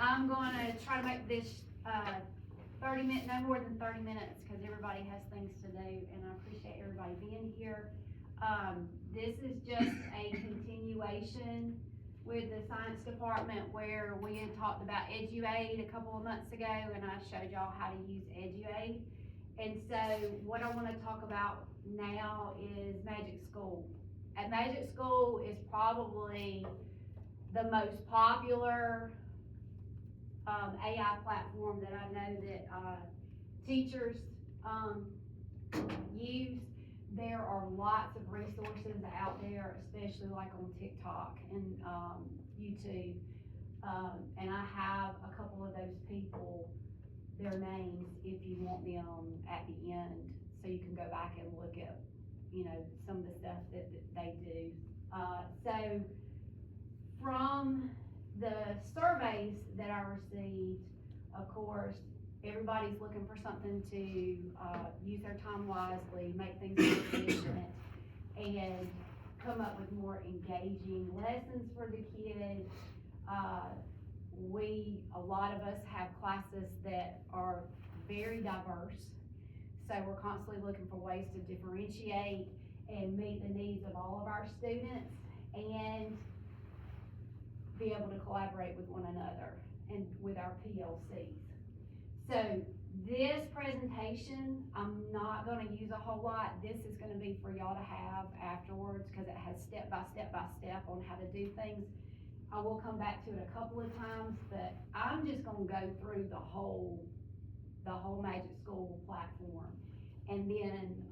I'm gonna try to make this, 30 minutes, no more than 30 minutes, cause everybody has things to do, and I appreciate everybody being here. This is just a continuation with the science department where we had talked about EduAid a couple of months ago, and I showed y'all how to use EduAid. And so what I wanna talk about now is Magic School. At Magic School is probably the most popular AI platform that I know that teachers use. There are lots of resources out there, especially like on TikTok and YouTube. And I have a couple of those people, their names, if you want them at the end, so you can go back and look at, you know, some of the stuff that they do. So from the surveys that I received, of course, everybody's looking for something to use their time wisely, make things more efficient, and come up with more engaging lessons for the kids. A lot of us have classes that are very diverse, so we're constantly looking for ways to differentiate and meet the needs of all of our students and be able to collaborate with one another and with our PLCs. So this presentation, I'm not gonna use a whole lot. This is gonna be for y'all to have afterwards, because it has step by step on how to do things. I will come back to it a couple of times, but I'm just gonna go through the whole Magic School platform, and then,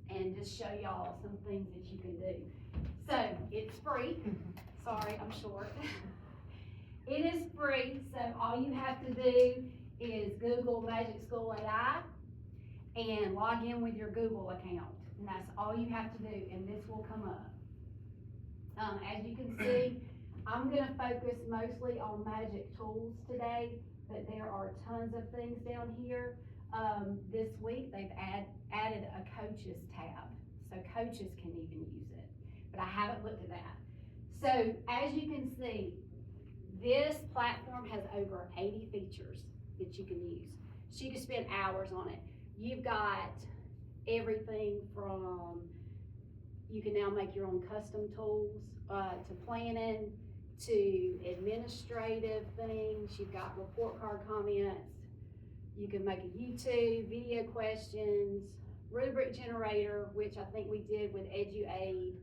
and just show y'all some things that you can do. So, it's free. Sorry, I'm short. It is free, so all you have to do is Google Magic School AI and log in with your Google account, and that's all you have to do, and this will come up. As you can see, I'm gonna focus mostly on Magic Tools today, but there are tons of things down here. This week, they've added a coaches tab, so coaches can even use it, but I haven't looked at that. So as you can see, this platform has over 80 features that you can use. So you can spend hours on it. You've got everything from, you can now make your own custom tools, to planning, to administrative things. You've got report card comments. You can make a YouTube, video questions, rubric generator, which I think we did with EduAid,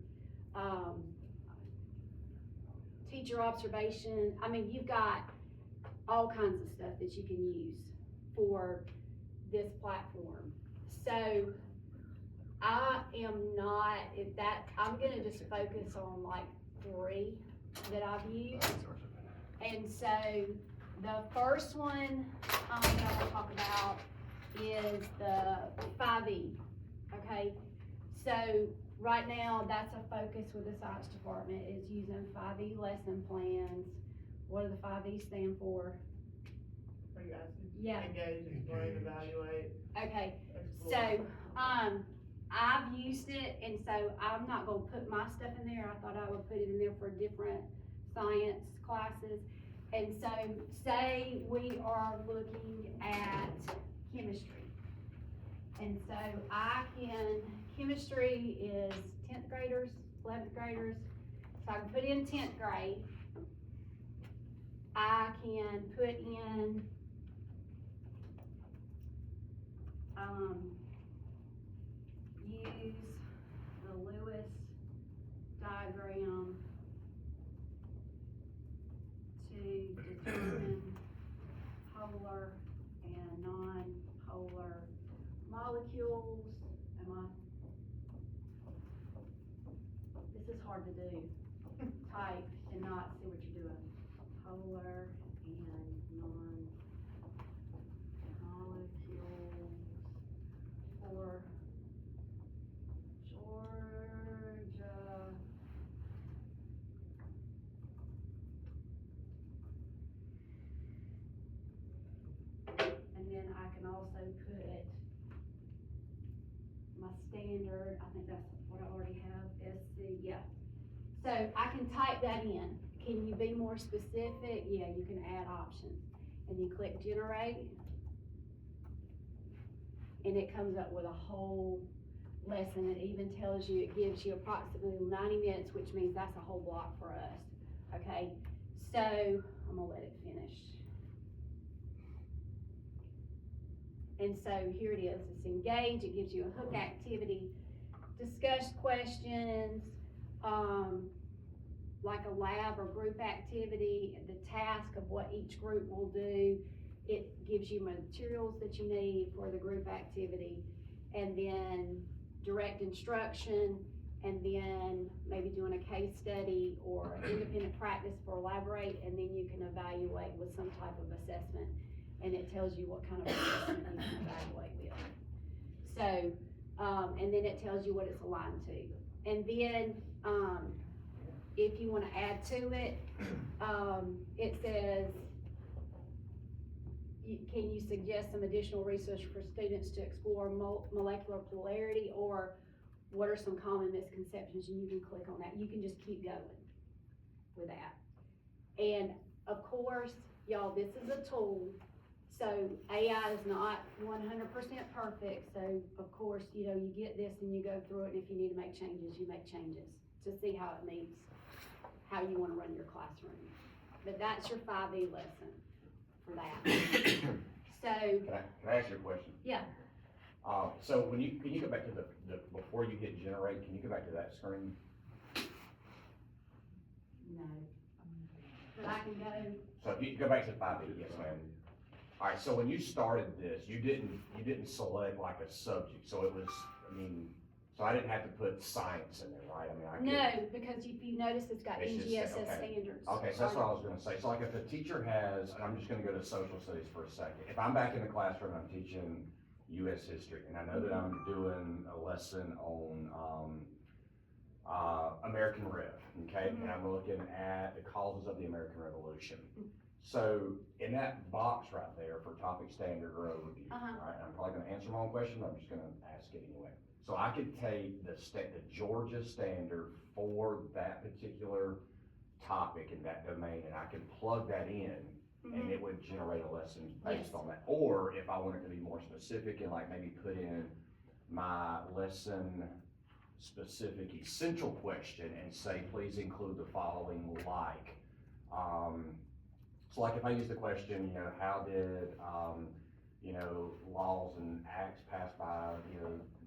teacher observation. I mean, you've got all kinds of stuff that you can use for this platform. So I am not, I'm gonna just focus on like 3 that I've used. And so the first one that I want to talk about is the 5E, okay? So right now, that's a focus with the science department, is using 5E lesson plans. What do the 5E stand for? Are you asking? Yeah. Engage, explain, evaluate. Okay, explore. so, I've used it, and so I'm not gonna put my stuff in there. I thought I would put it in there for different science classes. And so, say we are looking at chemistry. And so chemistry is 10th graders, 11th graders. So I can put in 10th grade. I can put in, use the Lewis diagram to determine polar and non-polar molecules. This is hard to do. Type and not see what you're doing. Polar and non-molecules for Georgia. And then I can also put my standard, I think that's what I already have, SC, yeah. So I can type that in, can you be more specific? Yeah, you can add options. And you click generate. And it comes up with a whole lesson. It even tells you, it gives you approximately 90 minutes, which means that's a whole block for us, okay? So, I'm gonna let it finish. And so here it is, it's engage, it gives you a hook activity, discuss questions, like a lab or group activity, the task of what each group will do. It gives you materials that you need for the group activity, and then direct instruction, and then maybe doing a case study or an independent practice for elaborate, and then you can evaluate with some type of assessment, and it tells you what kind of assessment you can evaluate with. So, and then it tells you what it's aligned to. And then, if you wanna add to it, it says, can you suggest some additional research for students to explore molecular polarity, or what are some common misconceptions? And you can click on that. You can just keep going with that. And of course, y'all, this is a tool, so AI is not 100% perfect. So of course, you know, you get this and you go through it, and if you need to make changes, you make changes to see how it meets how you wanna run your classroom. But that's your 5E lesson for that. So. Can I ask you a question? Yeah. So can you go back to the before you hit generate, can you go back to that screen? No. But I can go. So if you go back to 5E, yes ma'am. Alright, so when you started this, you didn't select like a subject, so it was, so I didn't have to put science in there, right? I could. No, because if you notice, it's got It's just- NGSS okay. standards. Okay, so that's what I was gonna say. So like if a teacher has, and I'm just gonna go to social studies for a second. If I'm back in the classroom, I'm teaching US history, and I know that I'm doing a lesson on, American Rev, okay? And I'm looking at the causes of the American Revolution. So in that box right there for topic standard or overview, right? I'm probably gonna answer my own question, but I'm just gonna ask it anyway. So I could take the Georgia standard for that particular topic in that domain, and I could plug that in, and it would generate a lesson based on that. Or if I wanted to be more specific and like maybe put in my lesson specific essential question and say, please include the following, like, so like if I use the question, you know, how did, laws and acts passed by,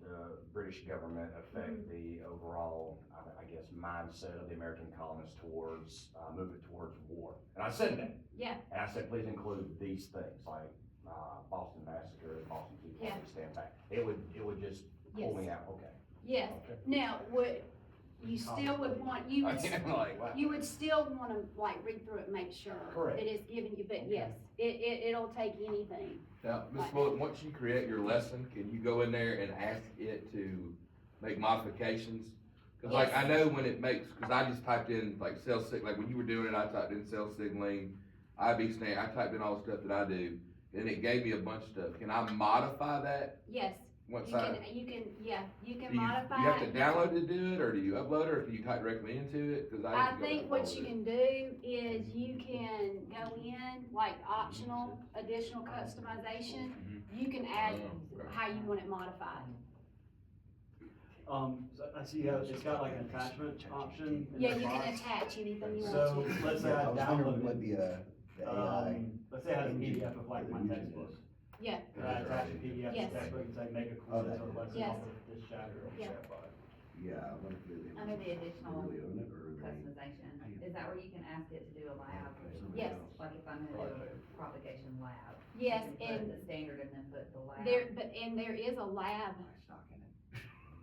the British government affect the overall, I guess, mindset of the American colonists towards, moving towards war? And I said that. Yeah. And I said, please include these things, like, Boston Massacre, Boston Tea Party, Stand Back. It would just pull me out, okay. Yes. Okay. Now, you still would want, you would still wanna like read through it and make sure Correct. that it's giving you, but yes, it'll take anything. Now, Ms. Bullock, once you create your lesson, can you go in there and ask it to make modifications? Cause like, Yes. I know when it makes, cause I just typed in like cell sig, like when you were doing it, I typed in cell signaling, IV stand, I typed in all the stuff that I do, and it gave me a bunch of stuff. Can I modify that Yes, once you can modify it. Do you have to download it to do it, or do you upload it, or can you type directly into it? Cause I think what you can do is you can go in, like optional, additional customization, you can add how you want it modified. So I see it's got like an attachment option in Yeah, that you can box. attach anything you So want to. let's say I I was wondering what downloaded, the AI. let's say I had a PDF of like my textbook. Yeah. Could I attach a PDF to Yes. the textbook and say, make a Oh, quiz that or is. lesson Yes. off of this chapter? Yeah. Yeah, I wonder if they. Under the additional Really own it, or they? customization, is that where you can ask it to do a lab? Yes. Like if I'm gonna do a propagation lab? Yes, you can and put the standard and then put the lab. there is a lab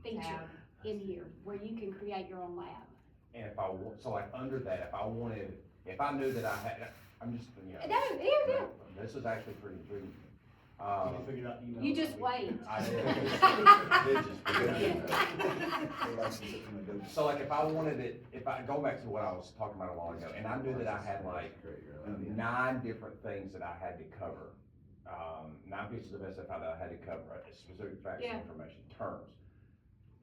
feature tab. in here where you can create your own lab. And if I want, so like under that, if I knew that I had, I'm just, No, this is actually pretty intriguing. You can figure out email. you just wait. I did. They So like if I wanted it, go back to what I was talking about a while ago, and I knew that I had like 9 different things that I had to cover. 9 pieces of SFI that I had to cover, specific facts, Yeah. information, terms.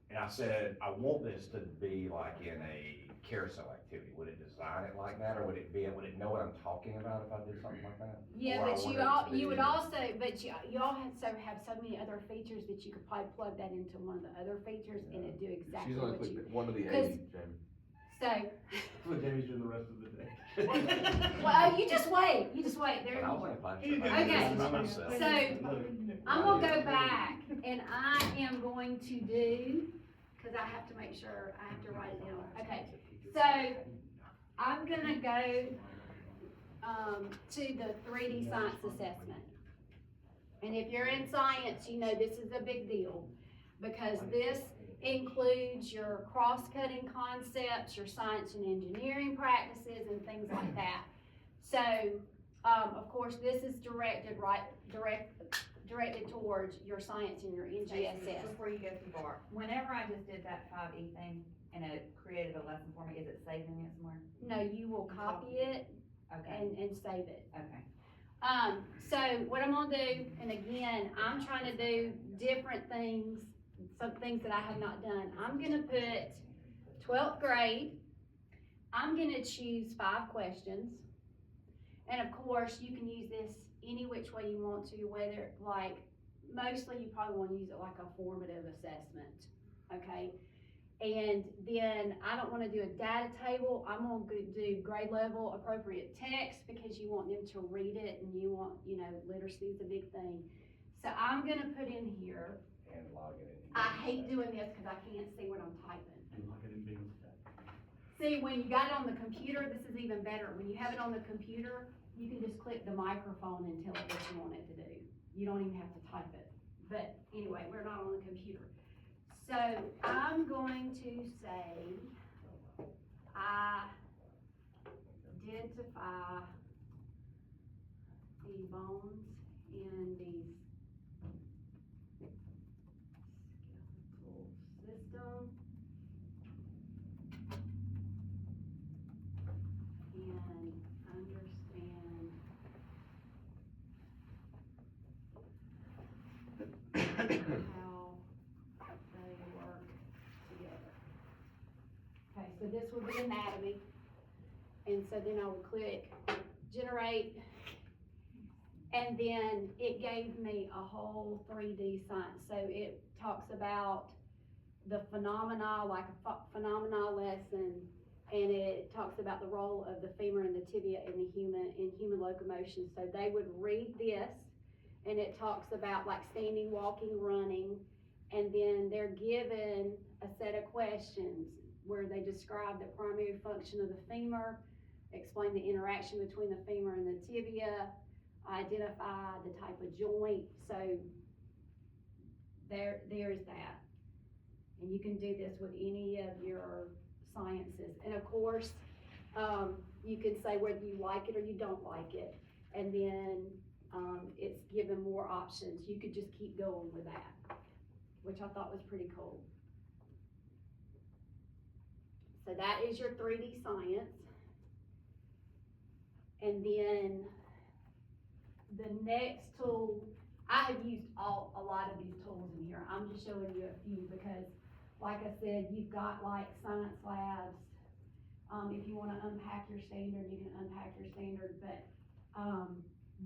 And I said, I want this to be like in a carousel activity. Would it design it like that, or would it know what I'm talking about if I did something like that? Yeah, Or I but want you it to all, you would be- also, but you also have so many other features that you could probably plug that into one of the other features and it do exactly She's only what you. clicked one of the 'cause- 80, Jamie. So, That's what Jamie's doing the rest of the day. well, you just wait, there's But I was more. in a class You trip. can Okay. By myself. So, I'm gonna go back and I am going to do, cause I have to make sure, I have to write it down. Okay, so I'm gonna go, to the 3D science assessment. And if you're in science, you know this is a big deal, because this includes your cross-cutting concepts, your science and engineering practices, and things like that. So, of course, this is directed towards your science and your Stacy, NGSS. before you go too far, whenever I just did that 5E thing and it created a lesson for me, is it saving it somewhere? No, you will copy it Okay, and save it. okay. So what I'm gonna do, and again, I'm trying to do different things, some things that I have not done. I'm gonna put 12th grade. I'm gonna choose 5 questions. And of course, you can use this any which way you want to, whether like, mostly you probably wanna use it like a formative assessment, okay? And then I don't wanna do a data table, I'm gonna do grade level appropriate text because you want them to read it and you want, literacy is a big thing. So I'm gonna put in here, And log it in. I hate doing this because I can't see what I'm typing. And look at it being set. See, when you got it on the computer, this is even better. When you have it on the computer, you can just click the microphone and tell it what you want it to do. You don't even have to type it. But anyway, we're not on the computer. So I'm going to say, identify the bones in the skeletal system. And understand how they work together. Okay, so this would be anatomy. And so then I would click generate. And then it gave me a whole 3D science. So it talks about the phenomena, like a phenomena lesson. And it talks about the role of the femur and the tibia in human locomotion. So they would read this, and it talks about like standing, walking, running, and then they're given a set of questions where they describe the primary function of the femur, explain the interaction between the femur and the tibia, identify the type of joint. So there's that. And you can do this with any of your sciences. And of course, you can say whether you like it or you don't like it. And then it's given more options. You could just keep going with that, which I thought was pretty cool. So that is your 3D science. And then the next tool, I have used a lot of these tools in here. I'm just showing you a few because, like I said, you've got like science labs. If you wanna unpack your standard, you can unpack your standard, but,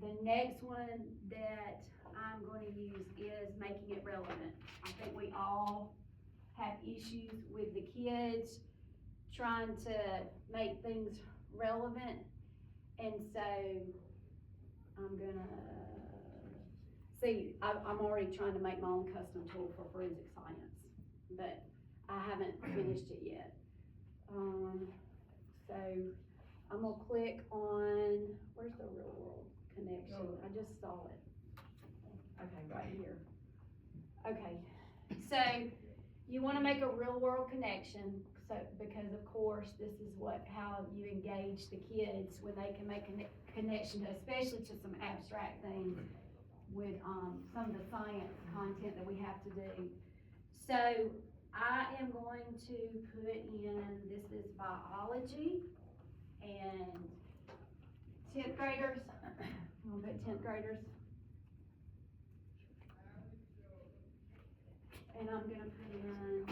the next one that I'm gonna use is making it relevant. I think we all have issues with the kids trying to make things relevant. And so I'm gonna, see, I'm already trying to make my own custom tool for forensic science, but I haven't finished it yet. So I'm gonna click on, where's the real world connection? I just saw it. Okay, right here. Okay, so you wanna make a real world connection, so, because of course, this is how you engage the kids when they can make a connection, especially to some abstract things with, some of the science content that we have to do. So I am going to put in, this is biology, and 10th graders, I'm gonna put 10th graders. And I'm gonna put in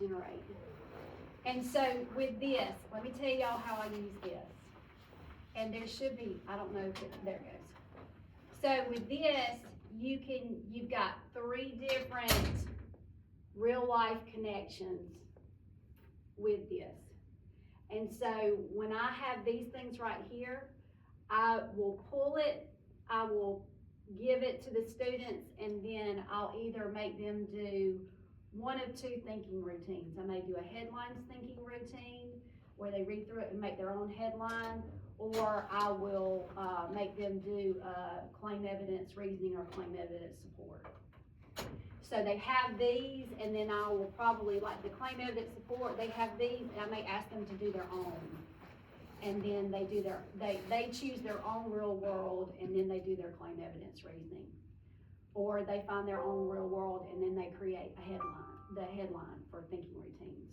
generate. And so with this, let me tell y'all how I use this. And there should be, I don't know, if there it goes. So with this, you've got 3 different real life connections with this. And so when I have these things right here, I will pull it, I will give it to the students, and then I'll either make them do one of 2 thinking routines. I may do a headlines thinking routine where they read through it and make their own headline, or I will make them do claim evidence reasoning or claim evidence support. So they have these, and then I will probably, like the claim evidence support, they have these, and I may ask them to do their own. And then they do they choose their own real world, and then they do their claim evidence reasoning. Or they find their own real world, and then they create the headline for thinking routines.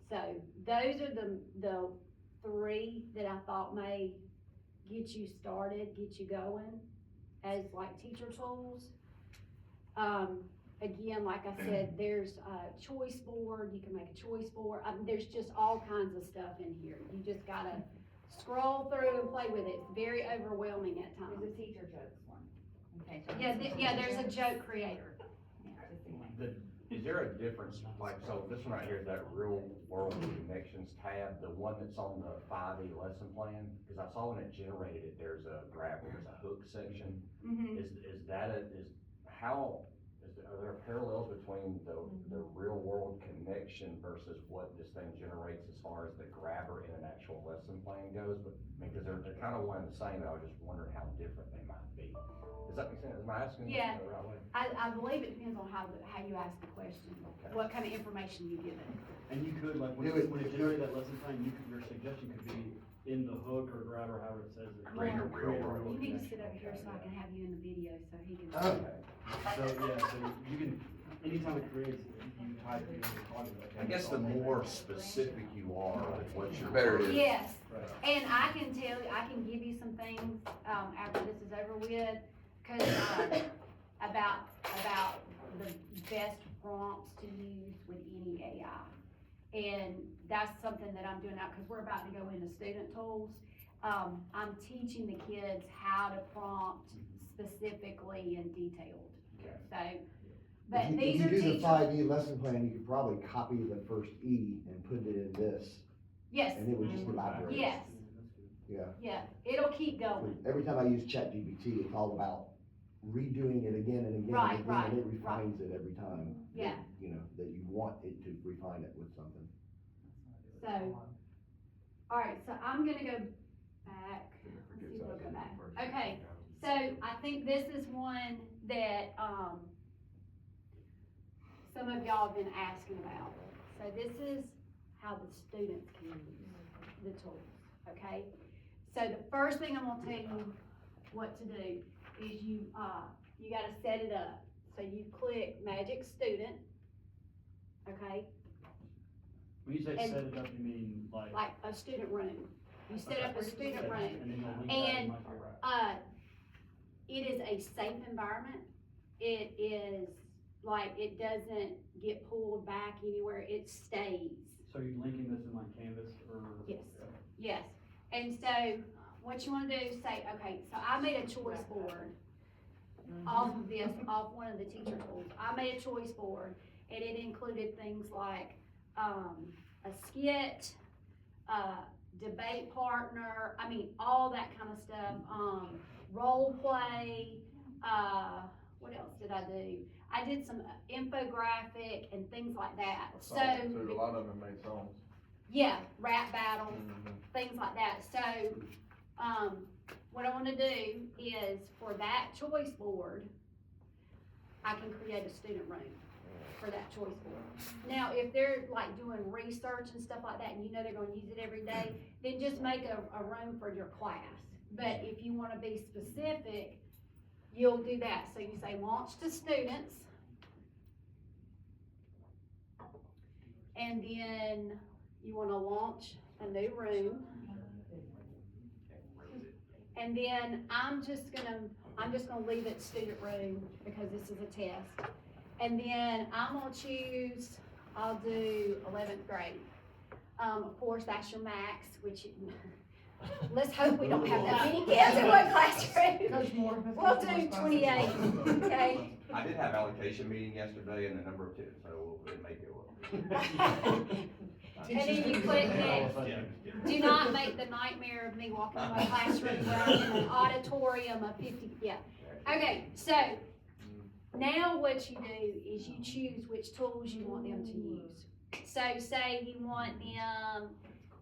So those are the 3 that I thought may get you started, get you going as like teacher tools. Again, like I said, there's a choice board, you can make a choice board. There's just all kinds of stuff in here. You just gotta scroll through and play with it. It's very overwhelming at times. There's a teacher jokes one. Okay, so Yeah, there's a joke creator. Yeah, just in case. Is there a difference, like, so this one right here is that real world connections tab, the one that's on the 5E lesson plan? Cause I saw when it generated it, there's a hook section. Mm-hmm. Are there parallels between the real world connection versus what this thing generates as far as the grabber in an actual lesson plan goes? But, I mean, cause they're kind of one and the same, I was just wondering how different they might be. Does that make sense? Am I asking this Yeah. the right way? I believe it depends on how you ask the question, Okay. what kind of information you give it. And you could, like, when it generated that lesson plan, your suggestion could be in the hook or grabber, however it says it. Create a real world You need to sit connection. over here so I can have you in the video so he can. Okay. So, yeah, so you can, anytime it creates, you type it in the target. I guess the more specific you are with what you're. Better it is. Yes, Right. and I can tell you, I can give you some things, after this is over with, cause, about the best prompts to use with any AI. And that's something that I'm doing now, cause we're about to go into student tools. I'm teaching the kids how to prompt specifically and detailed. Okay. So, but If these you are do the teachers, 5E lesson plan, you could probably copy the first E and put it in this, yes, and it would just elaborate. yes, Yeah. yeah, it'll keep going. Every time I use ChatGPT, it's all about redoing it again and again Right, and again, right, and it right. refines it every time. that, Yeah. You know, that you want it to refine it with something. So, alright, so I'm gonna go back, let's see if we'll go back. Okay, so I think this is one that, some of y'all have been asking about. So this is how the students can use the tools, okay? So the first thing I'm gonna tell you what to do is you gotta set it up. So you click Magic Student, okay? When you say And- set it up, you mean like? Like a student room. You set up a student room. And then you'll link that And, in my. It is a safe environment. It is like, it doesn't get pulled back anywhere, it stays. So you're linking this in like Canvas or? Yes. Yes, and so what you wanna do is say, okay, so I made a choice board off of this, off one of the teacher tools. I made a choice board, and it included things like, a skit, debate partner, I mean, all that kind of stuff, role play, what else did I do? I did some infographic and things like that, so. A lot of them make songs. Yeah, rap battles, things like that, so, what I wanna do is, for that choice board, I can create a student room for that choice board. Now, if they're like doing research and stuff like that, and you know they're gonna use it every day, then just make a room for your class. But if you wanna be specific, you'll do that, so you say launch to students. And then you wanna launch a new room. And then I'm just gonna leave it student room because this is a test. And then I'm gonna choose I'll do 11th grade. Of course, that's your max, which, let's hope we don't have that many kids in one classroom. Coach Moore. We'll do 28, okay? I did have allocation meeting yesterday and the number of kids, so it may go up. And then you click next. Yeah. Do not make the nightmare of me walking in my classroom where I'm in an auditorium of 50, yeah. Okay, so now what you do is you choose which tools you want them to use. So say you want them,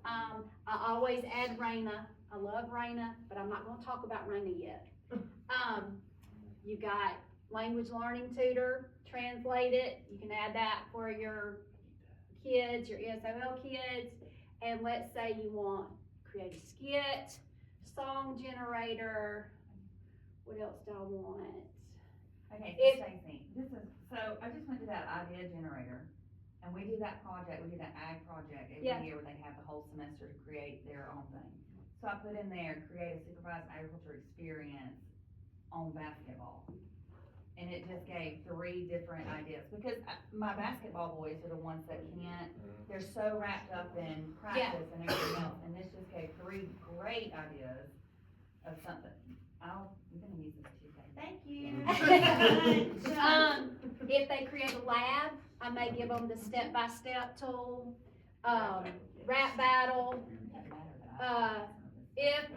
I always add Raina. I love Raina, but I'm not gonna talk about Raina yet. You got language learning tutor, translate it. You can add that for your kids, your ESOL kids. And let's say you want create a skit, song generator. What else do I want? Okay, If- so Stacey, so I just went to that idea generator, and we do that project, we do that ag project every Yeah. year where they have the whole semester to create their own thing. So I put in there, create a supervised agriculture experience on basketball. And it just gave 3 different ideas, because my basketball boys are the ones that can't, they're so wrapped up in practice and everything else, and this just gave 3 great ideas of something. I'm gonna use this Tuesday, thank you. If they create a lab, I may give them the step-by-step tool, rap battle. If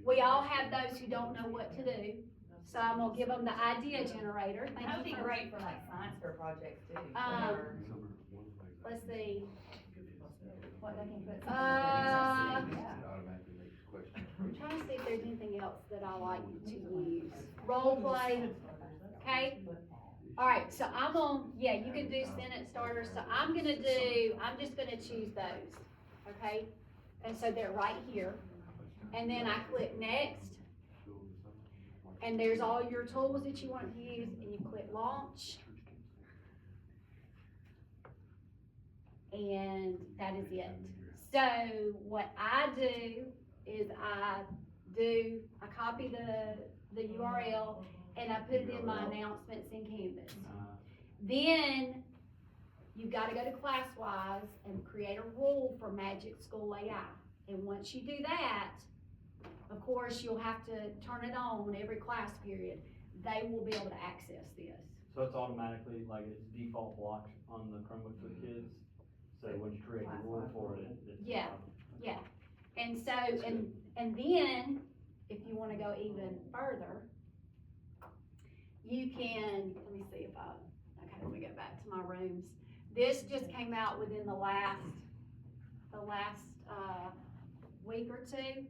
we all have those who don't know what to do, so I'm gonna give them the idea generator. Thank That would be you for- great for like science fair projects too. Um, Let's see, What they can put. Uh, Yeah. Automatically makes questions. I'm trying to see if there's anything else that I like to use. Role play, okay? Alright, so I'm on, yeah, you can do sentence starters, so I'm just gonna choose those, okay? And so they're right here. And then I click next. And there's all your tools that you want to use, and you click launch. And that is it. So what I do is I copy the URL and I put it in my announcements in Canvas. Then you've gotta go to ClassWise and create a rule for Magic School AI. And once you do that, of course, you'll have to turn it on every class period. They will be able to access this. So it's automatically, like, it's default blocked on the Chromebook for the kids, so when you create the rule for it, it's. Yeah. And so, and then, if you wanna go even further, you can, let me see if let me go back to my rooms. This just came out within the last week or two.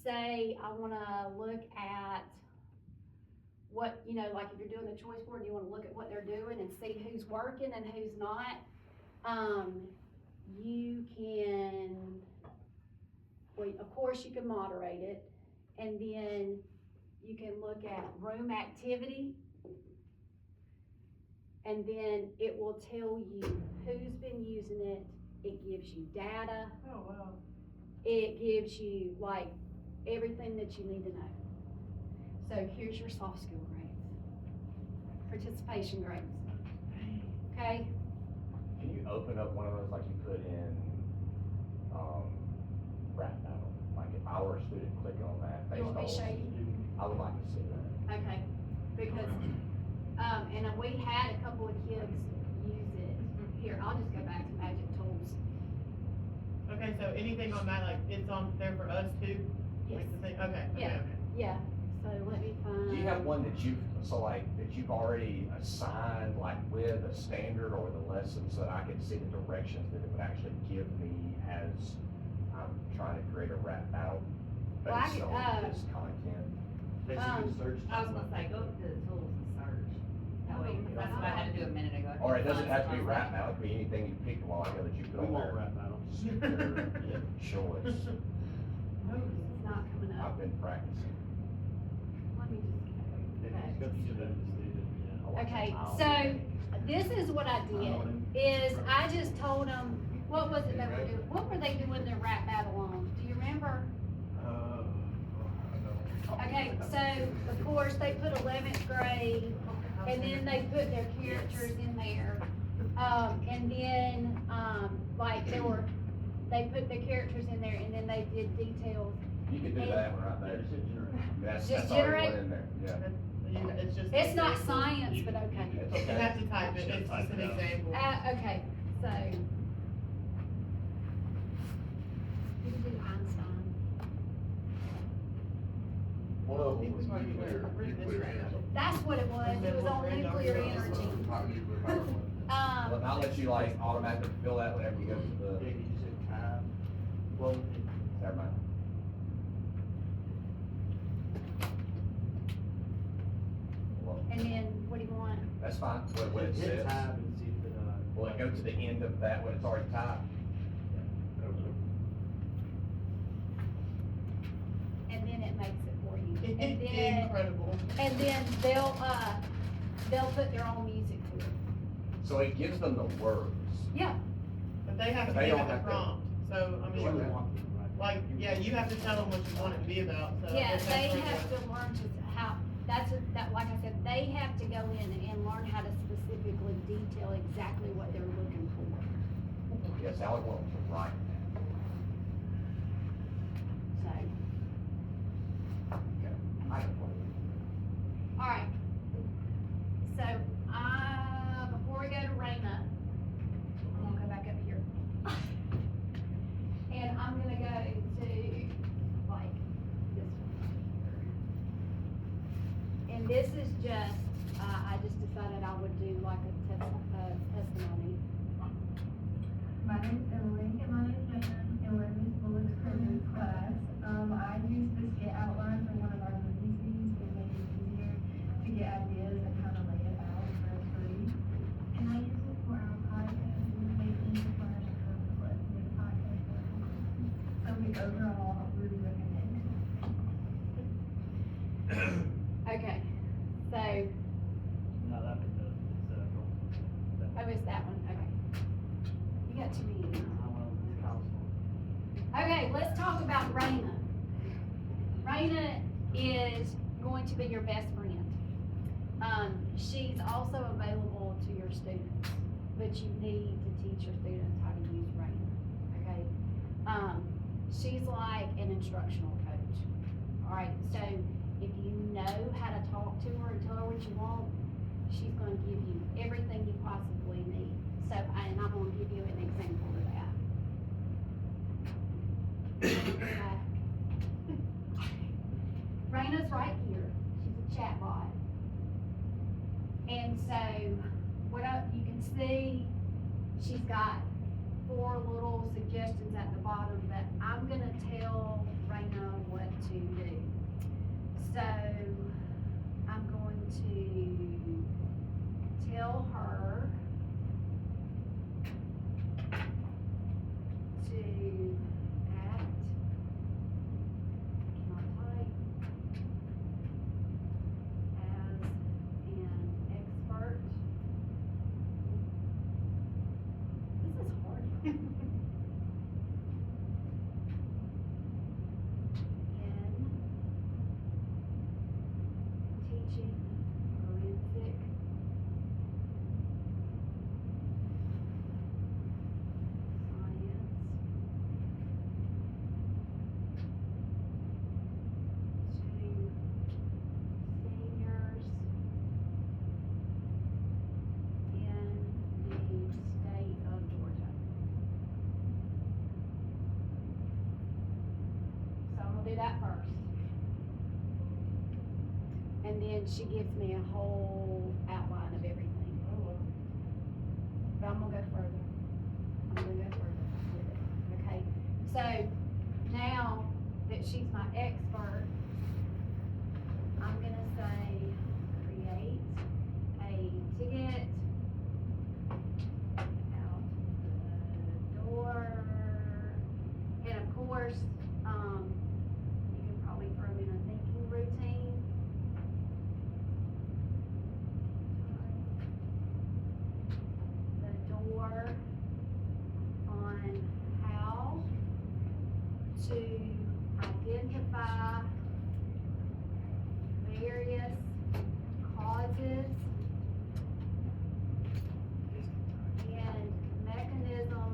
Say, I wanna look at what, like if you're doing the choice board, you wanna look at what they're doing and see who's working and who's not. You can, well, of course, you can moderate it, and then you can look at room activity, and then it will tell you who's been using it. It gives you data. Oh, wow. It gives you like everything that you need to know. So here's your soft skill grades, participation grades. Okay, Can you open up one of those like you put in, rap battle? Like if I were a student clicking on that based you want me to show on, you? I would like to see that. Okay, because, and we had a couple of kids use it. Here, I'll just go back to Magic Tools. Okay, so anything on that, like, it's on there for us too? Yes. Like the thing, okay, Yeah. okay. Yeah, so let me find. Do you have one that you've already assigned, like with a standard or the lesson, so that I can see the directions that it would actually give me as I'm trying to create a rap battle Well, I based could, on this content? They should search. I was gonna say, go to the tools and search. That way, that's what I had to do a minute ago. Or it doesn't have to be rap battle, it could be anything you picked a while ago that you put We on won't there. rap battle. Your choice. It's not coming up. I've been practicing. Let me just go back. Go to them to see it, yeah. Okay, so this is what I did, is I just told them, what was it they were doing, what were they doing their rap battle on? Do you remember? Okay, so of course, they put 11th grade, and then they put their characters in there. And then Like they put the characters in there and then they did details. You can do that one right there. Just hit generate. That's, Just that's already generate? one in there, yeah. It's just. It's not example. science, but okay. It's You okay. have to type it, it's just an example. Okay, so. You can do Einstein. One of them was nuclear. That's what it was, it was on nuclear energy. Well, and I'll let you like automatically fill that whenever you go to Yeah, the, you said time, well, never mind. Well, And then, what do you want? that's fine, what it hit says. tab and see if it, Will it go to the end of that when it's already typed? And then it makes it for you. And then, Incredible. and then they'll put their own music to it. So it gives them the words. Yeah, But they have to But they give don't it the have to- prompt, so, I you mean, really want to, right? like, yeah, you have to tell them what you want it to be about, so. yeah, if they that's have to learn like I said, they have to go in and learn how to specifically detail exactly what they're looking for. Yes, Alec wants to write So, that. Okay. I can play it. alright. So, before we go to Raina, I'm gonna go back up here. And I'm gonna go to, like, this one here. And this is just, I just decided I would do like a testimony. My name's Emily. And my name's Jenna. And we're in Miss Bullock's children's class. I used the skit outline from one of our movie scenes to make it easier to get ideas and kind of lay it out for us to read. And I use it for our podcast. It would make it easier for us to put the podcast work. So overall, I really recommend it. Okay, so, No, that one does, it's, oh, it's that one, okay. You got too many. it's council. Okay, let's talk about Raina. Raina is going to be your best friend. She's also available to your students, but you need to teach your students how to use Raina, okay? She's like an instructional coach, all right? So if you know how to talk to her and tell her what you want, she's gonna give you everything you possibly need. So, and I'm gonna give you an example of that. Raina's right here, she's a chat bot. And so, you can see, she's got 4 little suggestions at the bottom, but I'm gonna tell Raina what to do. So, I'm going to tell her to act, cannot type, as an expert. This is hard. In teaching forensic science to seniors in the state of Georgia. So I'm gonna do that first. And then she gives me a whole outline of everything. But I'm gonna go further. I'm gonna go further with it, okay? So now that she's my expert, I'm gonna say, create a ticket out the door. And of course, you can probably throw in a thinking routine. The door on how to identify various causes and mechanisms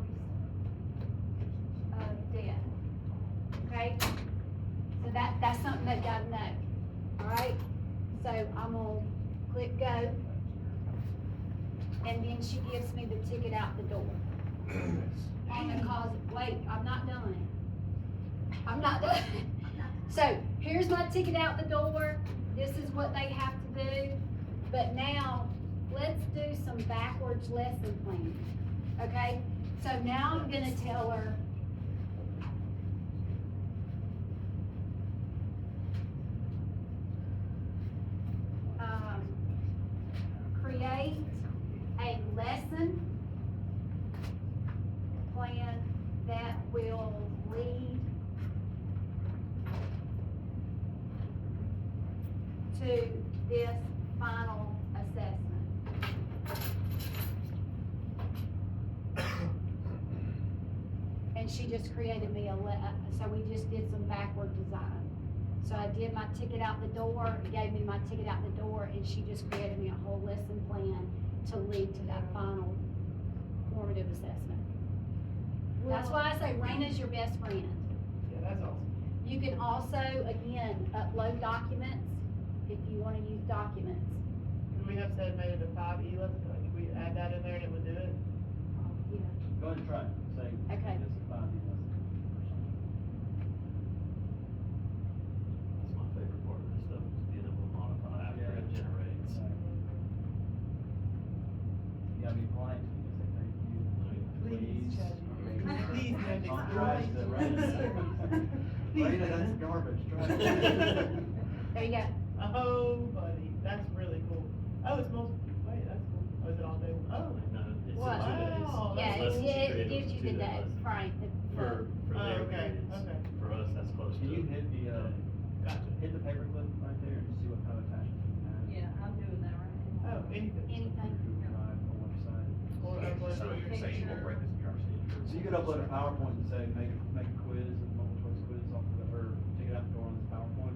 okay? So that's something they gotta know, alright? So I'm gonna click go. And then she gives me the ticket out the door. On the cause, wait, I'm not done. I'm not done. So, here's my ticket out the door, this is what they have to do, but now, let's do some backwards lesson planning, okay? So now I'm gonna tell her, create a lesson plan that will lead to this final assessment. And she just created me so we just did some backward design. So I did my ticket out the door, it gave me my ticket out the door, and she just created me a whole lesson plan to lead to that final formative assessment. That's why I say Raina's your best friend. Yeah, that's awesome. You can also, again, upload documents if you wanna use documents. Could we have said made it a 5E lesson, like, we add that in there and it would do it? Yeah. Go ahead and try it, say, Okay. this is 5D lesson. That's my favorite part of this stuff, is being able to modify after it generates. You gotta be polite, you can say thank you, please. Please, Judge, Don't explain. trash the Raina, that's garbage, trash. There you go. Oh, buddy, that's really cool. Oh, it's multiple, wait, that's cool. Oh, is it all day? Oh. No, it's What? in 2 days. Wow. Yeah, Those lessons you it created gives was you 2 the day day, lessons. right, For Oh, their okay, periods. okay. For us, that's close to. Can you hit the, Gotcha. hit the paperclip right there and see what kind of attachments you have? Yeah, I'm doing that right now. Oh, anything. anything. Google Drive or website. Or upload So it. you're saying you won't break this PRC? So you could upload a PowerPoint and say, make a quiz, a multiple choice quiz off of the, or take it out the door on this PowerPoint.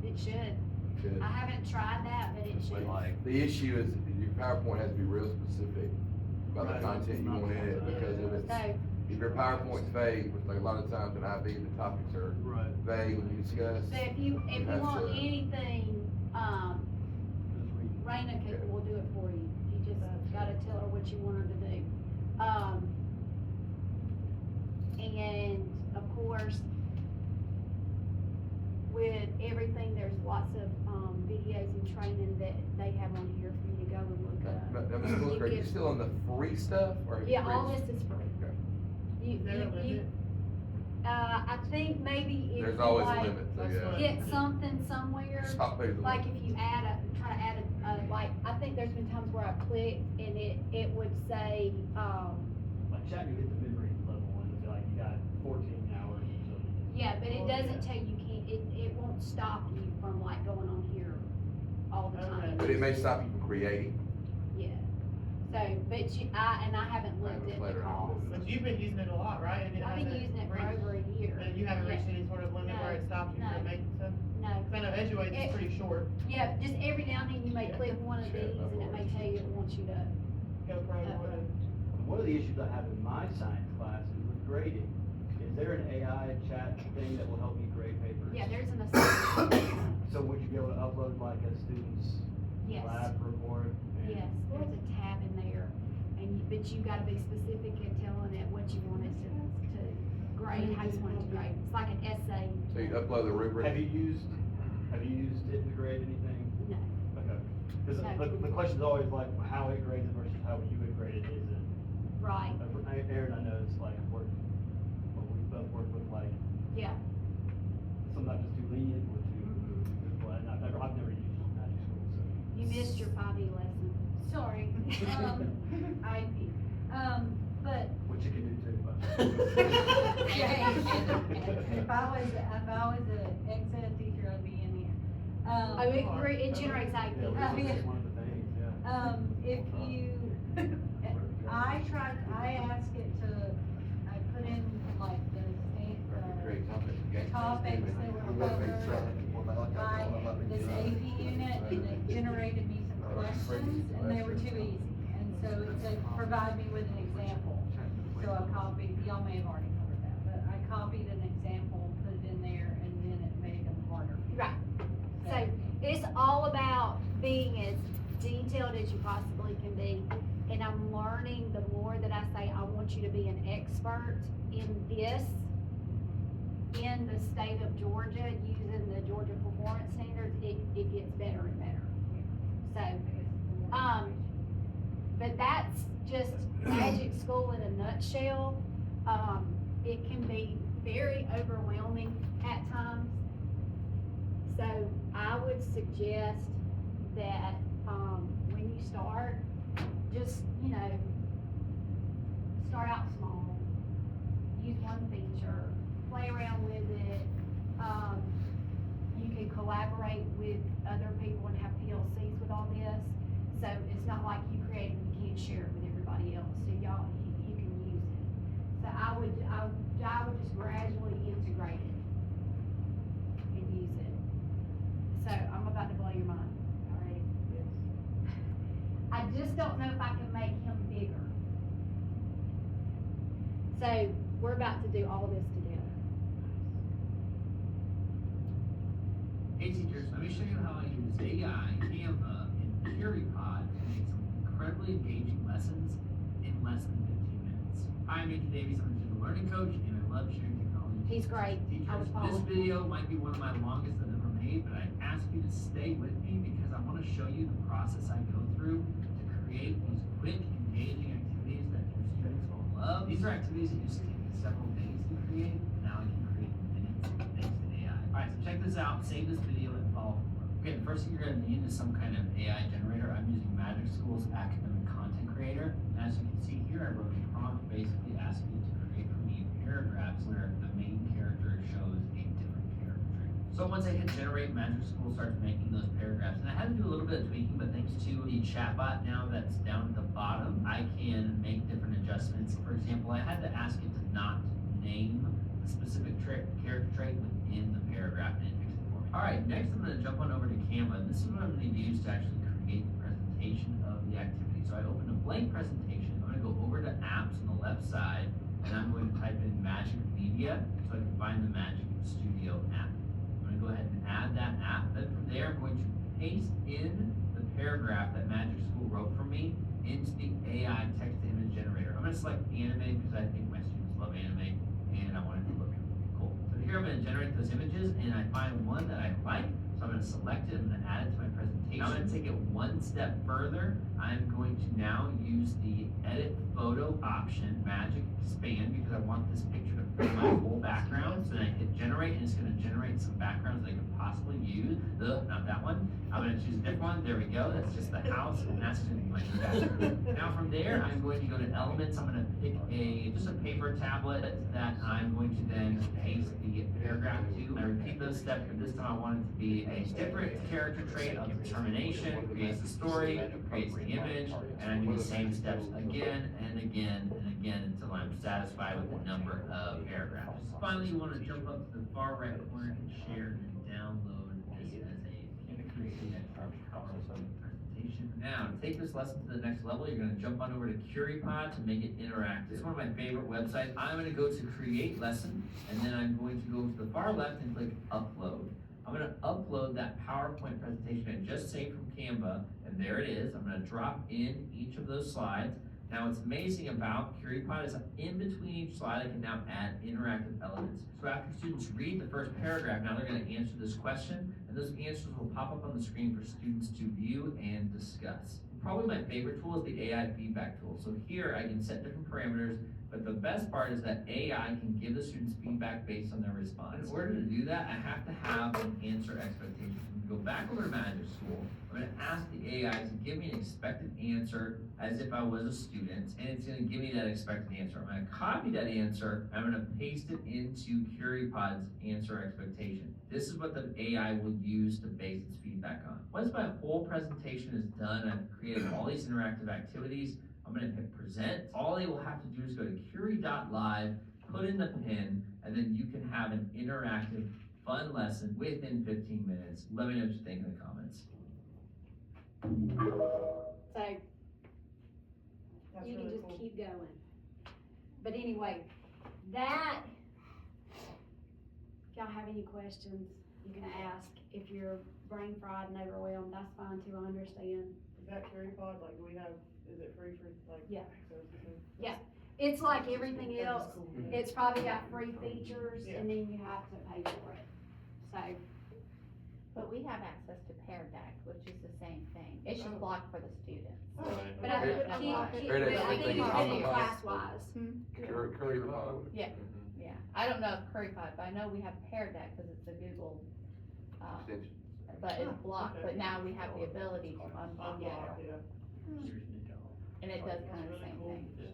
It should. Good. I haven't tried that, but it should. But like, The issue is your PowerPoint has to be real specific about the Right. content you want in it, because if it's, So, if your PowerPoint's vague, which like a lot of times in IB, the topics are Right. vague when you discuss. so if you have want to- anything, Just read. Raina Okay. will do it for you. You just gotta tell her what you want her to do. And of course, with everything, there's lots of, videos and training that they have on here for you to go and look up. Now, Ms. Bullock, are you still on the free stuff, or? have you Yeah, all reached- this is free. Okay. You, Is there a you, limit? I think maybe if you There's always a like, limit, so That's yeah. what- get something somewhere, Stop paying the like limit. if you try to add like, I think there's been times where I clicked and it would say, Like chat, you hit the mid-range level and it'll be like, you got 14 hours until. yeah, but it Oh, doesn't yeah. tell you can't, it won't stop you from like going on here all the Okay. time. But it may stop you from creating. Yeah, so, but I haven't looked at the Later on. cost. But you've been using it a lot, right? And it I've been hasn't using it for reached- over a year. And you haven't Yeah. reached any sort of limit where it stops you No. from making stuff? No, 'Cause I know Eduate It- is pretty short, yeah, just every now and then you may Yeah. click one of Yeah, these and it may tell you it wants you to, go pro, whatever. One of the issues I have in my science class is with grading. Is there an AI chat thing that will help me grade papers? yeah, there's an assignment. So would you be able to upload like a student's Yes. lab report? and- Yes, there's a tab in there, but you gotta be specific in telling it what you want it to grade, how you want it to grade. It's like an essay. So you upload the rubric. Have you used it to grade anything? No, Okay. Cause the question's always like, how it grades it versus how you would grade it, is it? right, Aaron, I know it's like we both work with like, yeah. some not just too lenient or too, Mhm. well, I've never used magic school, so. You missed your 5E lesson. Sorry, but. Which you can do too, but. If I was an excellent teacher, I'd be in here. Oh, it generates Yeah, IP. that's one of the things, yeah. If you, I ask it to, I put in like the Create topics. again. topics that were covered by this AP unit, and it generated me some questions, and they were too easy. And so it said, provide me with an example. So I copied, y'all may have already covered that, but I copied an example, put it in being as detailed as you possibly can be. And I'm learning the more that I say, I want you to be an expert in this, in the state of Georgia, using the Georgia performance standards, it gets better and better. So, but that's just Magic School in a nutshell. It can be very overwhelming at times. So I would suggest that, when you start, just, start out small. Use one feature, play around with it. You can collaborate with other people and have PLCs with all this. So it's not like you create it and you can't share it with everybody else. So y'all, you can use it. So I would just gradually integrate it and use it. So I'm about to blow your mind, all right? I just don't know if I can make him bigger. So we're about to do all this together. Hey teachers, let me show you how I use AI, Canva, and CuriPod to make some incredibly engaging lessons in less than 15 minutes. Hi, I'm Andrew Davies, I'm a digital learning coach, and I love sharing technology. He's great. with teachers. I was This following. video might be one of my longest I've ever made, but I ask you to stay with me because I want to show you the process I go through to create these quick, engaging activities that your students will love. These are activities that used to take me several days to create, and now I can create in minutes thanks to AI. Alright, so check this out, save this video, and follow forward. Okay, the first thing you're going to need is some kind of AI generator. I'm using Magic School's Academic Content Creator. And as you can see here, I wrote a prompt basically asking it to create for me paragraphs where the main character shows a different character trait. So once I hit generate, Magic School starts making those paragraphs. And I had to do a little bit of tweaking, but thanks to the chatbot now that's down at the bottom, I can make different adjustments. For example, I had to ask it to not name the specific character trait within the paragraph, and it fixed it for me. Alright, next I'm going to jump on over to Canva, and this is what I'm going to use to actually create the presentation of the activity. So I open a blank presentation, I'm going to go over to apps on the left side, and I'm going to type in Magic Media, so I can find the Magic Studio app. I'm going to go ahead and add that app, then from there I'm going to paste in the paragraph that Magic School wrote for me into the AI text-to-image generator. I'm going to select anime because I think my students love anime, and I want it to look cool. So here I'm going to generate those images, and I find one that I like, so I'm going to select it, I'm going to add it to my presentation. I'm going to take it one step further. I'm going to now use the edit photo option, Magic Expand, because I want this picture to fill my whole background. So then I hit generate, and it's going to generate some backgrounds that I could possibly use. Not that one. I'm going to choose a different one. There we go. That's just the house, and that's going to be my new background. Now from there, I'm going to go to elements. I'm going to pick just a paper tablet that I'm going to then paste the paragraph to. I repeat those steps, but this time I want it to be a different character trait of determination, creates the story, creates the image, and I do the same steps again and again and again until I'm satisfied with the number of paragraphs. Finally, you want to jump up to the far right corner and share and download this as a created PowerPoint presentation. Now, to take this lesson to the next level, you're going to jump on over to CuriPod to make it interactive. It's one of my favorite websites. I'm going to go to create lesson, and then I'm going to go to the far left and click upload. I'm going to upload that PowerPoint presentation I just saved from Canva, and there it is. I'm going to drop in each of those slides. Now what's amazing about CuriPod is in between each slide I can now add interactive elements. So after students read the first paragraph, now they're going to answer this question, and those answers will pop up on the screen for students to view and discuss. Probably my favorite tool is the AI feedback tool. So here I can set different parameters, but the best part is that AI can give the students feedback based on their response. In order to do that, I have to have an answer expectation. Go back over to Magic School. I'm going to ask the AI to give me an expected answer as if I was a student, and it's going to give me that expected answer. I'm going to copy that answer, and I'm going to paste it into CuriPod's answer expectation. This is what the AI will use to base its feedback on. Once my whole presentation is done, I've created all these interactive activities, I'm going to hit present. All they will have to do is go to Curie.live, put in the pin, and then you can have an interactive fun lesson within 15 minutes. Let me know what you think in the comments. So That's you can really just cool. keep going. But anyway, that, if y'all have any questions, you can ask. If you're brain fried and overwhelmed, that's fine too, I understand. Is that CurryPod, like, do we have, is it free for, like, Yeah. access to? It's like everything That's else, cool. it's probably got free features Yeah. and then you have to pay for it. So, But we have access to Pear Deck, which is the same thing. It's just blocked for the students. Alright. but I Pear- think, Pear Deck's I think something you on did the it bus. class-wise. Curry Pod. Yeah, yeah. I don't know if CurryPod, but I know we have Pear Deck, cause it's a Google, Extension. but it's blocked, okay. but now we have the ability to unblock it. Unblock, yeah. And it does kind of the That's same really thing.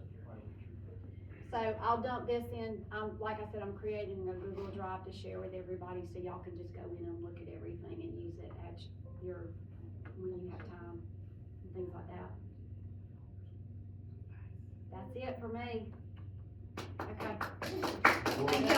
So I'll dump this in, like I said, I'm creating a Google Drive to share with everybody, so y'all can just go in and look at everything and use it at your, when you have time, and things like that. That's it for me. Okay. Thank y'all.